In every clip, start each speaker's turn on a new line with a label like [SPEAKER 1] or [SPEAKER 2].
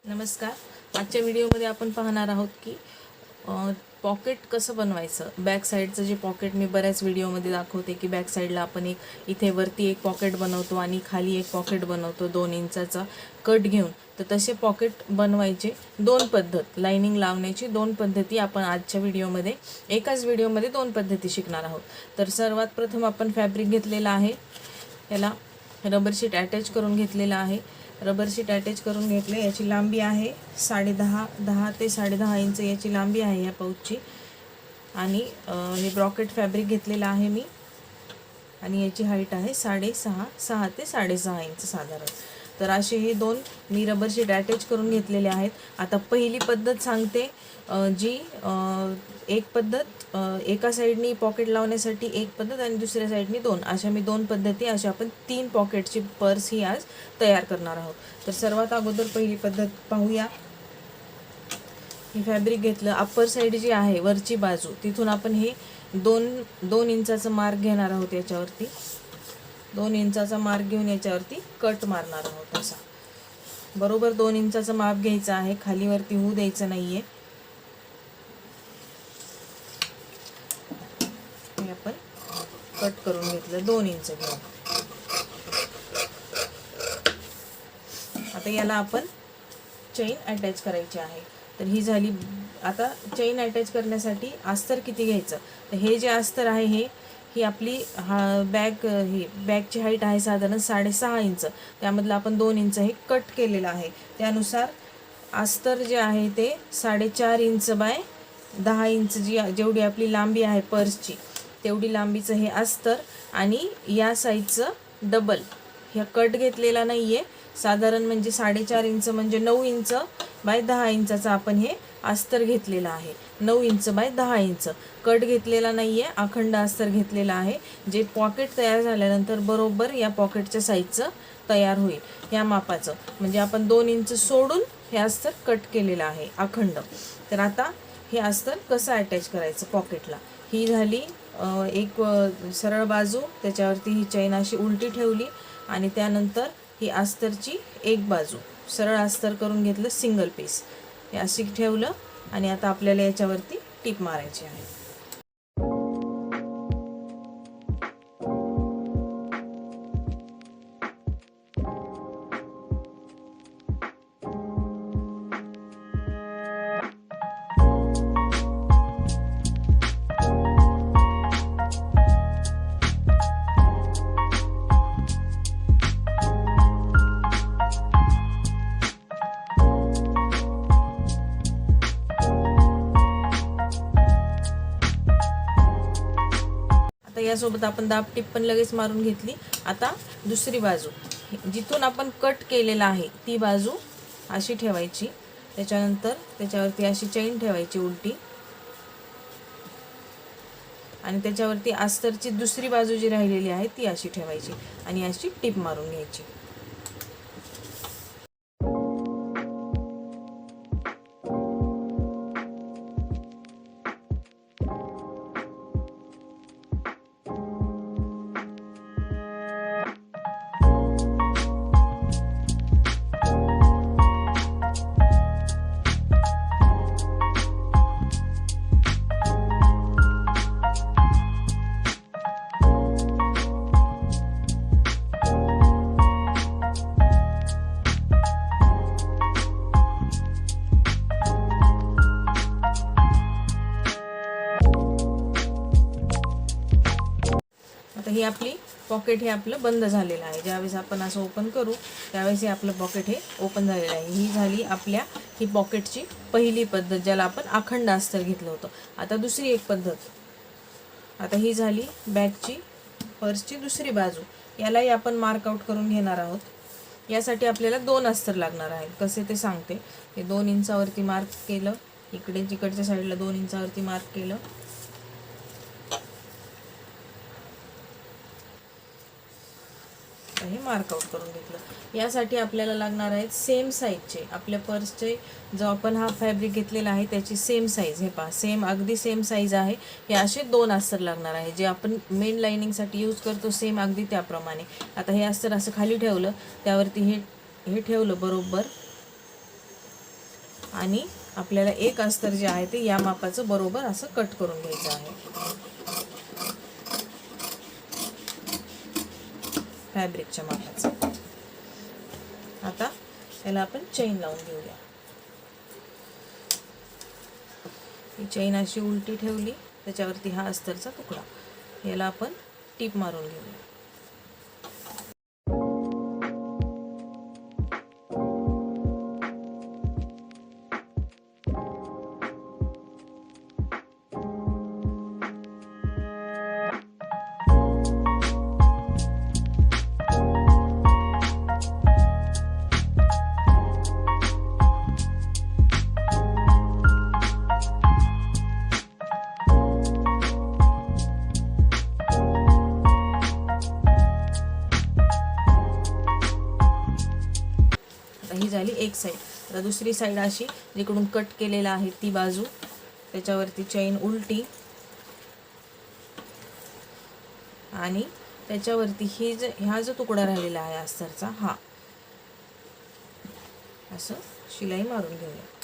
[SPEAKER 1] नमस्कार. आजच्या व्हिडिओमध्ये आपण पाहणार आहोत की पॉकेट कसं बनवायचं. बॅक साईडचं जे पॉकेट मी बऱ्याच व्हिडिओमध्ये दाखवते की बॅक साईडला आपण इथे वरती एक पॉकेट बनवतो आणि खाली एक पॉकेट बनवतो 2 इंचाचा कट घेऊन. तर तसे पॉकेट बनवायचे दोन पद्धत, लाइनिंग लावण्याची दोन पद्धती आपण आजच्या व्हिडिओमध्ये एकाच व्हिडिओमध्ये दोन पद्धती शिकणार आहोत. तर सर्वात प्रथम आपण फॅब्रिक घेतलेला आहे, याला रबर शीट अटॅच करून घेतलेला आहे. रबर शीट अटॅच करून घेतले. याची लांबी आहे 10.5 ते 10.5 इंच याची लांबी आहे या पाऊचची. आणि हे ब्रॉकेट फॅब्रिक घेतलेलं आहे मी आणि याची हाईट आहे 6.5 ते 6.5 इंच साधारण. तर असे हे दोन मी रबर शीट अटॅच करून घेतलेले आहेत. आता पहिली पद्धत सांगते, जी एक पद्धत एका साईडनी पॉकेट लावण्यासाठी एक पद्धत आणि दुसऱ्या साईडनी दोन, अशा मी दोन पद्धती, अशा आपण 3 पॉकेटची पर्स ही आज तयार करणार आहोत. तर सर्वात अगोदर पहिली पद्धत पाहूया. हे फॅब्रिक घेतलं, अप्पर साईड जी आहे वरची बाजू तिथून आपण हे 2 इंचाचं मार्क घेणार आहोत. याच्यावरती 2 इंचाचा मार्क घेऊन याच्यावरती कट मारणार आहोत. असा बरोबर 2 इंचाचं माप घ्यायचं आहे, खाली वरती होऊ द्यायचं नाहीये. हे आपण कट करून घेतलं 2 इंच घेऊन. आता याला आपण चेन अटॅच करायची आहे. तर ही झाली. आता चेन अटॅच करण्यासाठी अस्तर किती घ्यायचं, तर हे जे अस्तर आहे ही आपली ही बॅगची हाईट आहे साधारण 6.5 इंच. त्यामधलं आपण 2 इंच हे कट केलेलं आहे. त्यानुसार अस्तर जे आहे ते 4.5 इंच बाय 10 इंच जेवढी आपली लांबी आहे पर्सची तेवढी लांबीचं हे अस्तर. आणि या साईजचं डबल ह्या कट घेतलेला नाही आहे, साधारण म्हणजे 4.5 इंच म्हणजे 9 इंच बाय 10 इंचाचा आपण हे अस्तर घेतलेला आहे. 9 इंच बाय 10 इंच कट घेतलेला नाही आहे, अखंड अस्तर घेतलेला आहे. जे पॉकेट तयार झाल्यानंतर बरोबर या पॉकेटच्या साईजचं तयार होईल या मापाचं. म्हणजे आपण 2 इंच सोडून हे अस्तर कट केलेलं आहे अखंड. तर आता हे अस्तर कसं अटॅच करायचं पॉकेटला. ही झाली एक सरळ बाजू, त्याच्यावरती ही चैन अशी उलटी ठेवली आणि त्यानंतर ही अस्तरची एक बाजू सरळ अस्तर करून घेतलं, सिंगल पीस हे अशी ठेवलं. आणि आता आपल्याला याच्यावरती टिप मारायची आहे. यासोबत आपण दाब टिप पण लगेच मारून घेतली. आता दुसरी बाजू जिथून आपण कट केलेला आहे ती बाजू अशी ठेवायची. त्याच्यानंतर त्याच्यावरती अशी चैन ठेवायची उलटी आणि त्याच्यावरती अस्तरची दुसरी बाजू जी राहिलेली आहे ती अशी ठेवायची आणि अशी टिप मारून घ्यायची. ही आपली पॉकेट हे आपलं बंद झालेलं आहे. ज्यावेळेस आपण असं ओपन करू त्यावेळेस हे आपलं पॉकेट हे ओपन झालेलं आहे. ही झाली आपल्या ही पॉकेटची पहिली पद्धत, ज्याला आपण अखंड अस्तर घेतलं होतं. आता दुसरी एक पद्धत. आता ही झाली बॅगची पर्सची दुसरी बाजू. यालाही आपण मार्कआउट करून घेणार आहोत. यासाठी आपल्याला 2 अस्तर लागणार आहेत. कसे ते सांगते. हे 2 इंचावरती मार्क केलं, इकडच्या साईडला 2 इंचावरती मार्क केलं. हे मार्कआउट करून घेतलं. यासाठी आपल्याला लागणार आहेत सेम साईजचे, आपल्या पर्सचे जो आपण हा फॅब्रिक घेतलेला आहे त्याची सेम साईज. हे पहा, सेम अगदी सेम साईज आहे. हे असे 2 अस्तर लागणार आहे, जे आपण मेन लाइनिंगसाठी यूज करतो सेम अगदी त्याप्रमाणे. आता हे अस्तर असं खाली ठेवलं, त्यावरती हे ठेवलं बरोबर आणि आपल्याला एक अस्तर जे आहे ते या मापाचं बरोबर असं कट करून घ्यायचं आहे फॅब्रिकच्या मापाचं. आता याला आपण चेन लावून घेऊया. ही चेन अशी उलटी ठेवली, त्याच्यावरती हा अस्तरचा तुकडा, याला आपण टीप मारून घेऊया. ही झाली एक साईड. आता दुसरी साईड अशी जिकडून कट केलेला आहे ती बाजू, त्याच्यावरती चेन उलटी आणि त्याच्यावरती हा जो तुकडा राहिलेला आहे अस्तरचा, हा असं शिलाई मारून घेऊया.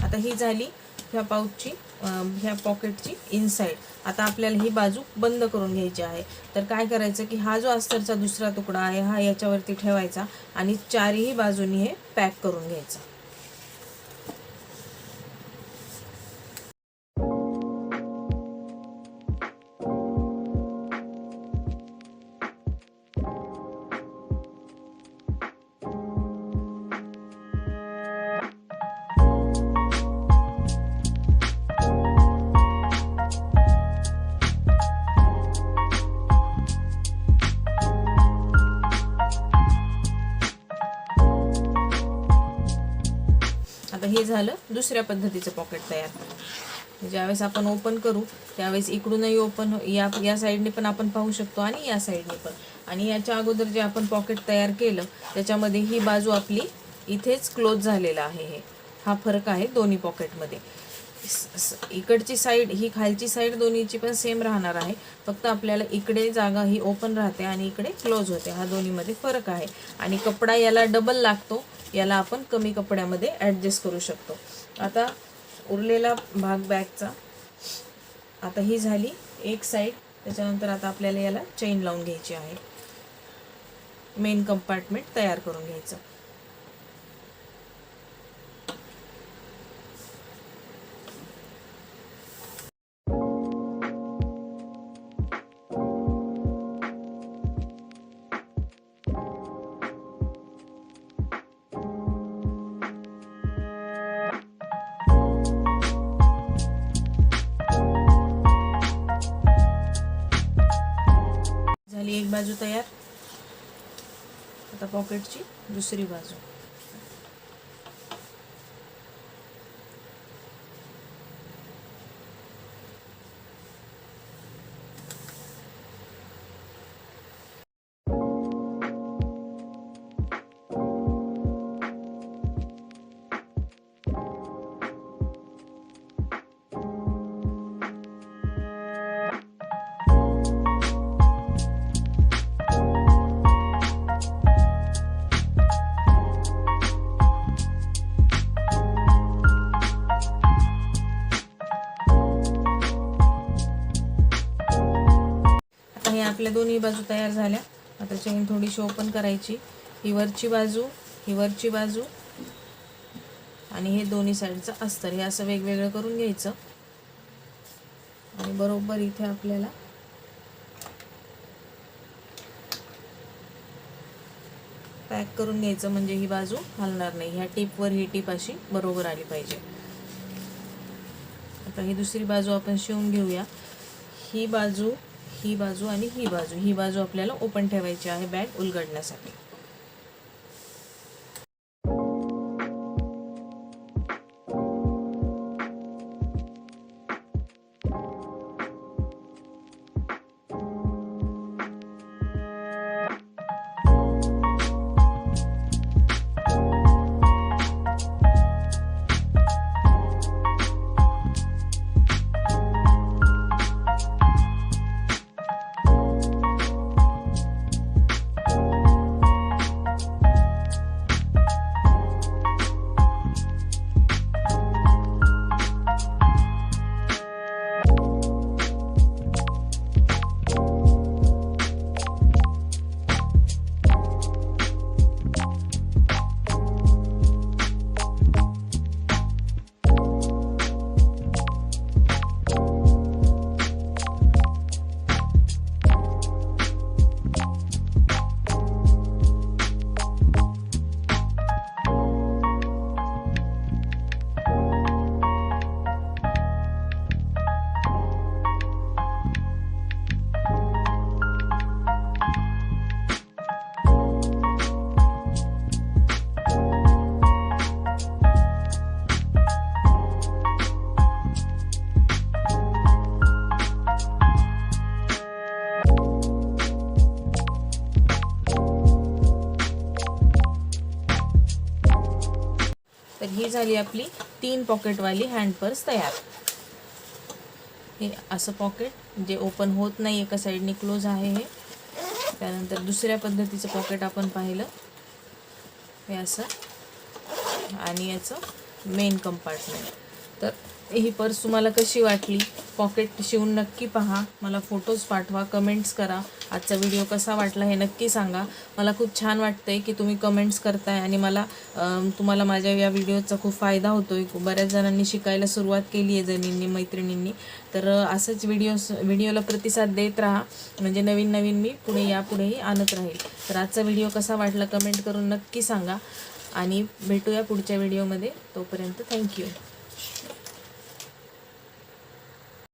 [SPEAKER 1] आता ही झाली ह्या पाऊचची ह्या पॉकेटची इनसाइड. आता आपल्याला ही बाजू बंद करून घ्यायची आहे. तर काय करायचं की हा जो अस्तरचा दुसरा तुकडा आहे हा याच्यावरती ठेवायचा आणि चारही बाजूनी हे पॅक करून घ्यायचं. आता हे झालं दुसऱ्या पद्धतीचं पॉकेट तयार. ज्यावेळेस आपण ओपन करू त्यावेळेस इकडूनही ओपन या साईडने पण आपण पाहू शकतो आणि या साईडने पण. आणि याच्या अगोदर जे आपण पॉकेट तयार केलं त्याच्यामध्ये ही बाजू आपली इथेच क्लोज झालेला आहे. हा फरक आहे दोन्ही पॉकेटमध्ये. इकडची साईड ही खालची साईड दोन्हीची पण सेम राहणार आहे, फक्त आपल्याला इकडे जागा ही ओपन राहते आणि इकडे क्लोज होते. हा दोन्हीमध्ये फरक आहे. आणि कपडा याला डबल लागतो, याला आपण कमी कपड्यामध्ये ॲडजस्ट करू शकतो. आता उरलेला भाग बॅगचा. आता ही झाली एक साईड. त्याच्यानंतर आता आपल्याला याला चेन लावून घ्यायची आहे. मेन कंपार्टमेंट तयार करून घ्यायचं. झाली एक बाजू तयार. आता पॉकेटची दुसरी बाजू. आपल्या दोन्ही बाजू तयार झाल्या. आता चेन थोडीशी ओपन करायची. ही वरची बाजू, ही वरची बाजू आणि हे दोन्ही साईडचं अस्तर, हे असं वेगवेगळं करून घ्यायचं. आणि बरोबर इथे आपल्याला पॅक करून घ्यायचं, म्हणजे ही बाजू हलणार नाही. ह्या टिपवर ही टिप अशी बरोबर आली पाहिजे. आता ही दुसरी बाजू आपण शिवून घेऊया. ही बाजू, ही बाजू आणि ही बाजू, ही बाजू आपल्याला ओपन ठेवायची आहे बॅग उलगडण्यासाठी. झाली आपली 3 पॉकेटवाली हँड पर्स तयार. हे असं पॉकेट जे ओपन होत नाही, एका साईडने क्लोज आहे हे. त्यानंतर दुसऱ्या पद्धतीचं पॉकेट आपण पाहिलं, हे असं, आणि याचं मेन कंपार्टमेंट. तर ही पर्स तुम्हाला कशी वाटली? पॉकेट शिवून नक्की पहा, मला फोटोज पाठवा, कमेंट्स करा. आजचा व्हिडिओ कसा वाटला हे नक्की सांगा. मला खूप छान वाटतंय की तुम्ही कमेंट्स करताय आणि मला तुम्हाला माझ्या या व्हिडिओचा खूप फायदा होतोय. बऱ्याच जणांनी शिकायला सुरुवात केली आहे, जणींनी, मैत्रिणींनी. तर असंच व्हिडिओला प्रतिसाद देत राहा, म्हणजे नवीन नवीन मी यापुढेही आणत राहील. तर आजचा व्हिडिओ कसा वाटला कमेंट करून नक्की सांगा आणि भेटूया पुढच्या व्हिडिओमध्ये. तोपर्यंत थँक्यू.